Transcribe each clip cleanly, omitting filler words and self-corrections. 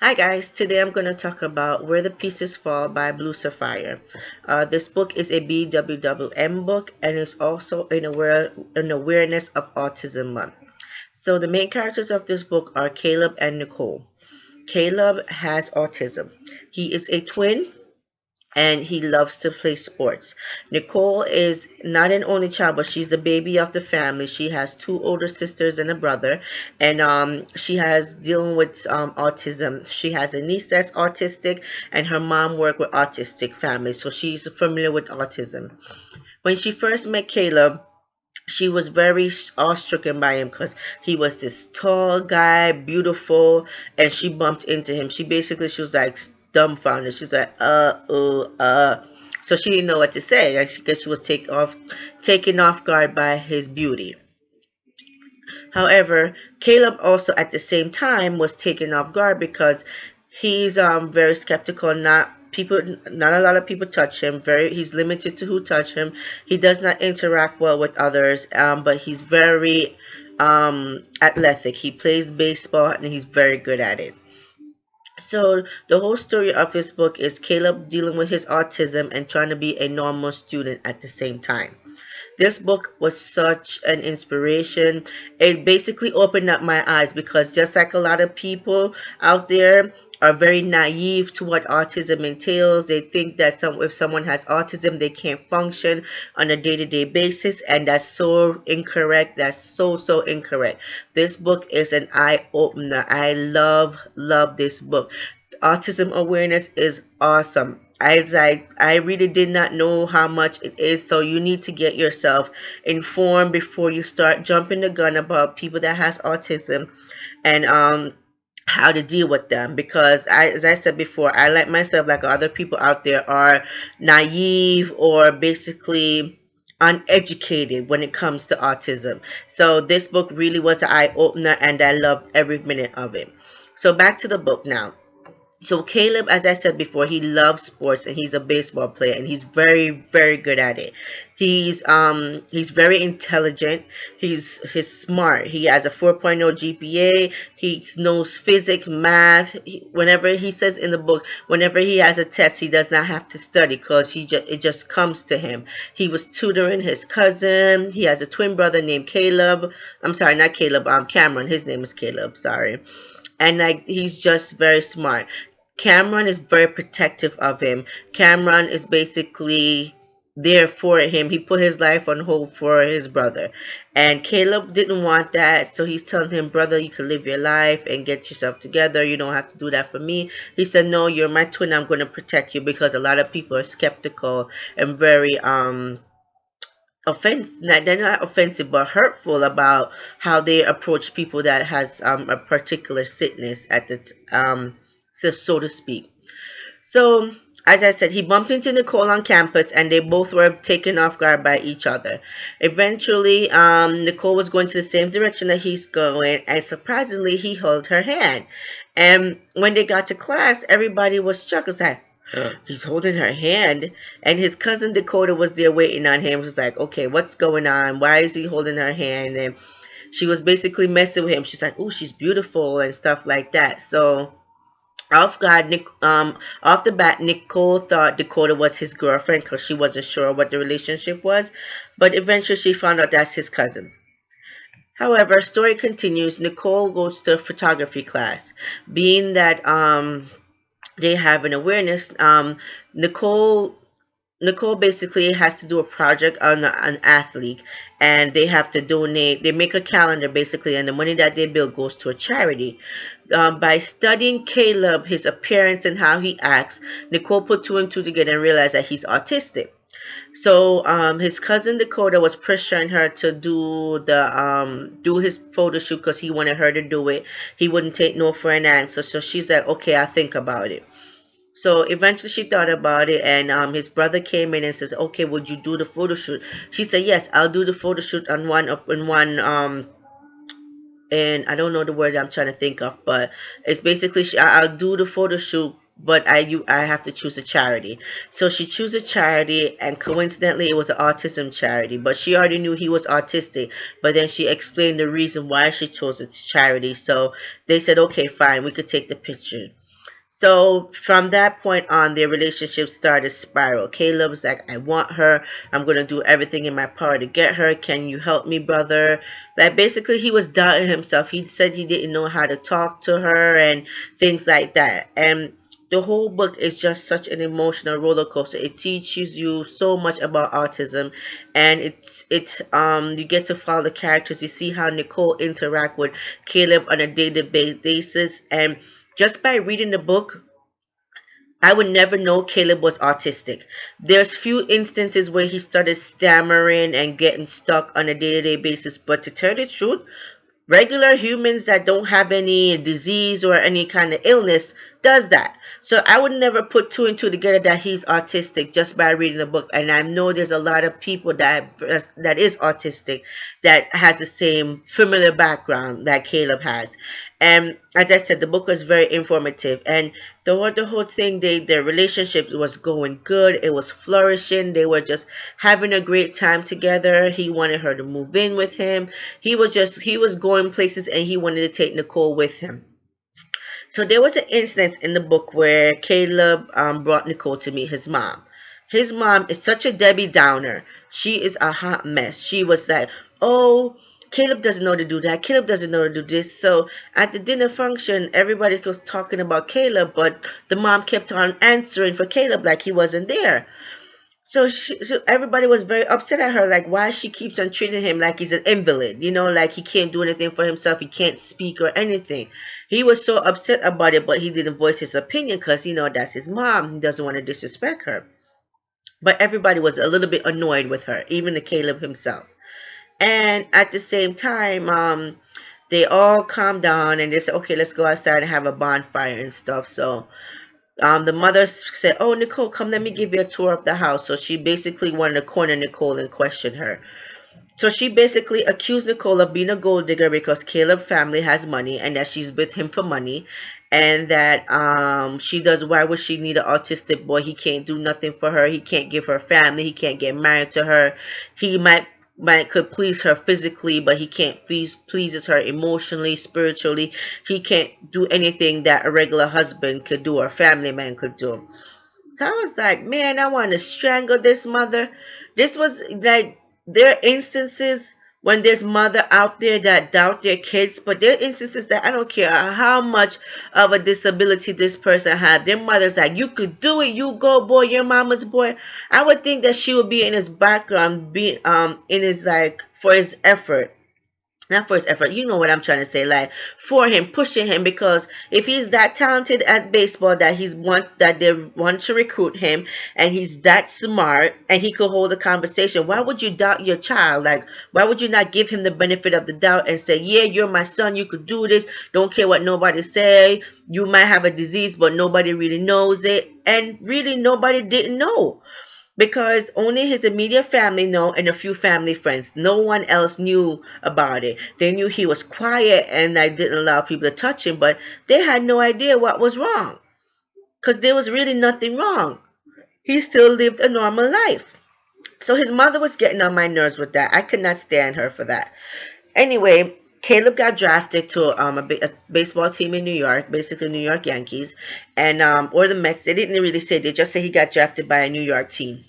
Hi guys, today I'm going to talk about Where the Pieces Fall by Blue Saffire. This book is a BWWM book and is also an awareness of autism month. So the main characters of this book are Caleb and Nicole. Caleb has autism. He is a twin and he loves to play sports. Nicole is not an only child, but she's the baby of the family. She has two older sisters and a brother, and she has dealing with autism. She has a niece that's autistic, and her mom worked with autistic families, so she's familiar with autism. When she first met Caleb, she was very awestruck by him because he was this tall guy, beautiful, and she bumped into him. She was like dumbfounded. She's like, So she didn't know what to say. I guess she was taken off guard by his beauty. However, Caleb also at the same time was taken off guard because he's very skeptical. Not a lot of people touch him. He's limited to who touch him. He does not interact well with others. But he's very athletic. He plays baseball and he's very good at it. So the whole story of this book is Caleb dealing with his autism and trying to be a normal student at the same time. This book was such an inspiration. It basically opened up my eyes because just like a lot of people out there are very naive to what autism entails. They think that if someone has autism, they can't function on a day-to-day basis, and that's so incorrect. That's so incorrect. This book is an eye-opener. I love this book. Autism awareness is awesome. I really did not know how much it is, so you need to get yourself informed before you start jumping the gun about people that has autism and how to deal with them, because as I said before, I like myself, like other people out there, are naive or basically uneducated when it comes to autism. So this book really was an eye opener and I loved every minute of it. So back to the book now. So Caleb, as I said before, he loves sports and he's a baseball player and he's very good at it. He's very intelligent. He's smart. He has a 4.0 GPA. He knows physics, math. Whenever he says in the book, whenever he has a test, he does not have to study because it just comes to him. He was tutoring his cousin. He has a twin brother named Caleb. I'm sorry, not Caleb. Cameron. His name is Caleb. Sorry. And like he's just very smart. Cameron is very protective of him. Cameron is basically there for him. He put his life on hold for his brother. And Caleb didn't want that, so he's telling him, brother, you can live your life and get yourself together. You don't have to do that for me. He said, no, you're my twin. I'm going to protect you, because a lot of people are skeptical and very they're not offensive but hurtful about how they approach people that has a particular sickness at the so to speak. So as I said, he bumped into Nicole on campus and they both were taken off guard by each other. Eventually, Nicole was going to the same direction that he's going, and surprisingly he held her hand. And when they got to class, everybody was shocked. It was like, he's holding her hand, and his cousin Dakota was there waiting on him. She was like, okay, what's going on? Why is he holding her hand? And she was basically messing with him. She's like, oh, she's beautiful and stuff like that. So off the bat, Nicole thought Dakota was his girlfriend because she wasn't sure what the relationship was, but eventually she found out that's his cousin. However, story continues. Nicole goes to photography class, being that they have an awareness. Nicole Nicole basically has to do a project on an athlete, and they have to donate. They make a calendar basically, and the money that they build goes to a charity. By studying Caleb, his appearance and how he acts, Nicole put two and two together and realized that he's autistic. So his cousin Dakota was pressuring her to do his photo shoot because he wanted her to do it. He wouldn't take no for an answer. So she's like, okay, I'll think about it. So eventually she thought about it, and his brother came in and says, okay, would you do the photo shoot? She said, yes, I'll do the photo shoot on one and I don't know the word I'm trying to think of, but it's basically I'll do the photo shoot, but I have to choose a charity. So she chose a charity, and coincidentally it was an autism charity, but she already knew he was autistic, but then she explained the reason why she chose a charity. So they said, okay, fine, we could take the picture. So from that point on, their relationship started spiral. Caleb's like, I want her. I'm gonna do everything in my power to get her. Can you help me, brother? Like basically, he was doubting himself. He said he didn't know how to talk to her and things like that. And the whole book is just such an emotional roller coaster. It teaches you so much about autism, and it's you get to follow the characters. You see how Nicole interact with Caleb on a day-to-day basis, and just by reading the book, I would never know Caleb was autistic. There's few instances where he started stammering and getting stuck on a day-to-day basis, but to tell the truth, regular humans that don't have any disease or any kind of illness does that. So I would never put two and two together that he's autistic just by reading the book. And I know there's a lot of people that is autistic that has the same familiar background that Caleb has. And as I said, the book was very informative, and the whole thing, their relationship was going good. It was flourishing. They were just having a great time together. He wanted her to move in with him. He was going places, and he wanted to take Nicole with him. So there was an instance in the book where Caleb brought Nicole to meet his mom. His mom is such a Debbie Downer. She is a hot mess. She was like, oh, Caleb doesn't know to do that. Caleb doesn't know to do this. So at the dinner function, everybody was talking about Caleb, but the mom kept on answering for Caleb like he wasn't there. So everybody was very upset at her, like why she keeps on treating him like he's an invalid, like he can't do anything for himself, he can't speak or anything. He was so upset about it, but he didn't voice his opinion because, that's his mom. He doesn't want to disrespect her. But everybody was a little bit annoyed with her, even the Caleb himself. And at the same time, they all calmed down and they said, okay, let's go outside and have a bonfire and stuff. So the mother said, oh, Nicole, come, let me give you a tour of the house. So she basically wanted to corner Nicole and question her. So she basically accused Nicole of being a gold digger because Caleb's family has money and that she's with him for money, and that why would she need an autistic boy? He can't do nothing for her. He can't give her family. He can't get married to her. He might could please her physically, but he can't pleases her emotionally, spiritually. He can't do anything that a regular husband could do or a family man could do. So I was like, man, I want to strangle this mother. This was like, there are instances when there's mother out there that doubt their kids, but there are instances that I don't care how much of a disability this person had. Their mother's like, you could do it, you go boy, your mama's boy. I would think that she would be in his background, be in his like for his effort, not for his effort, you know what I'm trying to say, like for him, pushing him, because if he's that talented at baseball that they want to recruit him, and he's that smart and he could hold a conversation, why would you doubt your child? Like, why would you not give him the benefit of the doubt and say, yeah, you're my son, you could do this, don't care what nobody say, you might have a disease but nobody really knows it, and really nobody didn't know, because only his immediate family know and a few family friends. No one else knew about it. They knew he was quiet and I didn't allow people to touch him, but they had no idea what was wrong, because there was really nothing wrong. He still lived a normal life. So his mother was getting on my nerves with that. I could not stand her for that. Anyway, Caleb got drafted to a baseball team in New York, basically New York Yankees, and or the Mets. They didn't really say. They just said he got drafted by a New York team.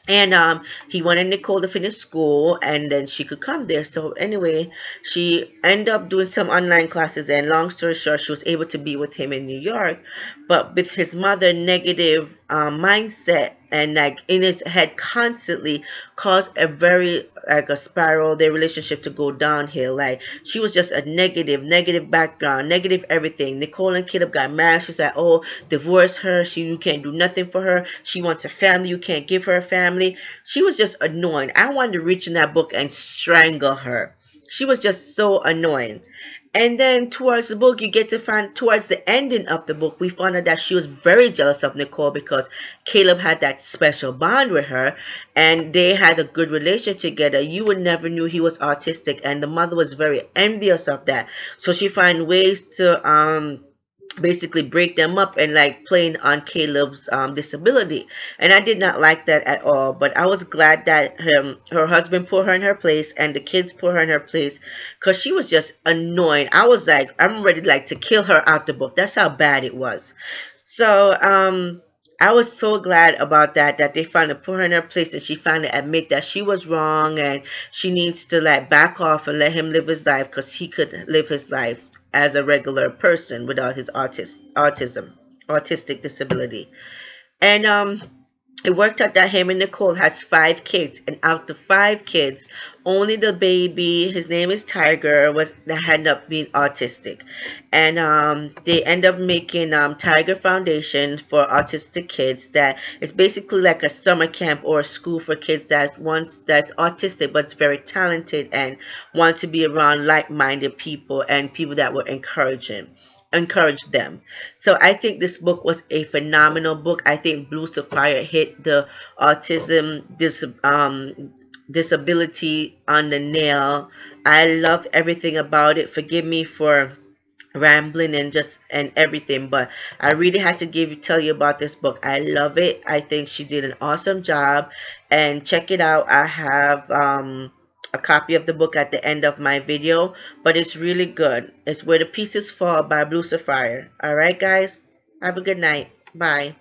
And he wanted Nicole to finish school and then she could come there. So anyway, she ended up doing some online classes, and long story short, she was able to be with him in New York. But with his mother negative mindset and like in his head constantly, caused a very like a spiral, their relationship to go downhill. Like she was just a negative background, negative everything. Nicole and Caleb got married. She's like, oh, divorce her, you can't do nothing for her, she wants a family, you can't give her a family. She was just annoying. I wanted to reach in that book and strangle her. She was just so annoying. And then towards the book, you get to find, towards the ending of the book, we found out that she was very jealous of Nicole because Caleb had that special bond with her and they had a good relationship together. You would never knew he was autistic, and the mother was very envious of that. So she found ways to basically break them up and like playing on Caleb's disability, and I did not like that at all. But I was glad that her husband put her in her place and the kids put her in her place, because she was just annoying. I was like, I'm ready like to kill her out the book. That's how bad it was. So I was so glad about that, that they finally put her in her place and she finally admit that she was wrong and she needs to like back off and let him live his life because he could live his life as a regular person without his autistic disability. And it worked out that him and Nicole has 5 kids, and out of 5 kids, only the baby, his name is Tiger, was that ended up being autistic, and they end up making Tiger Foundation for autistic kids. That is basically like a summer camp or a school for kids that's autistic but's very talented and want to be around like-minded people and people that will encourage them. So I think this book was a phenomenal book. I think Blue Sapphire hit the disability on the nail. I love everything about it. Forgive me for rambling and everything, but I really had to tell you about this book. I love it. I think she did an awesome job, and check it out. I have a copy of the book at the end of my video, but it's really good. It's Where the Pieces Fall by Blue Sapphire. All right, guys, have a good night. Bye.